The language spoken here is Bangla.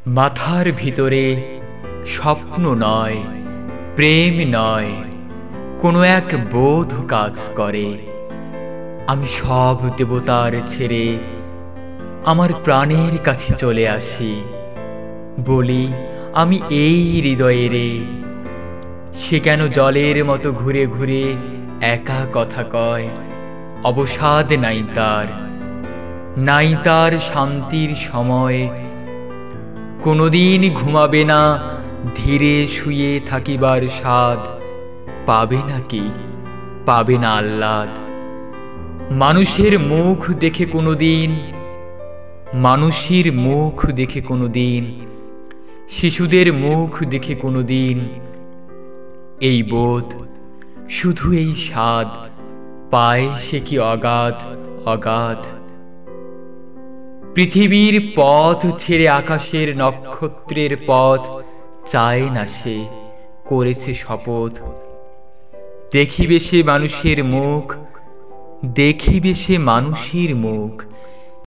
মাথার ভিতরে স্বপ্ন নয়, প্রেম নয়, কোনো এক বোধ কাজ করে। আমি সব দেবতার ছেড়ে আমার প্রাণের কাছে চলে আসি, বলি আমি এই হৃদয়ে রে। সে কেন জলের মতো ঘুরে ঘুরে একা কথা কয়, অবসাদ নাই তার, নাই তার শান্তির সময়। কোনোদিন ঘুমাবে না, ধীরে শুয়ে থাকিবার স্বাদ পাবে নাকি, পাবে না আহ্লাদ। মানুষের মুখ দেখে কোনোদিন, মানুষের মুখ দেখে কোনোদিন, শিশুদের মুখ দেখে কোনোদিন এই বোধ, শুধু এই স্বাদ পায় সে কি অগাধ অগাধ। পৃথিবীর পথ ছেড়ে আকাশের নক্ষত্রের পথ চায় না সে, করেছে শপথ। দেখিবে সে মানুষের মুখ, দেখিবে সে মানুষের মুখ।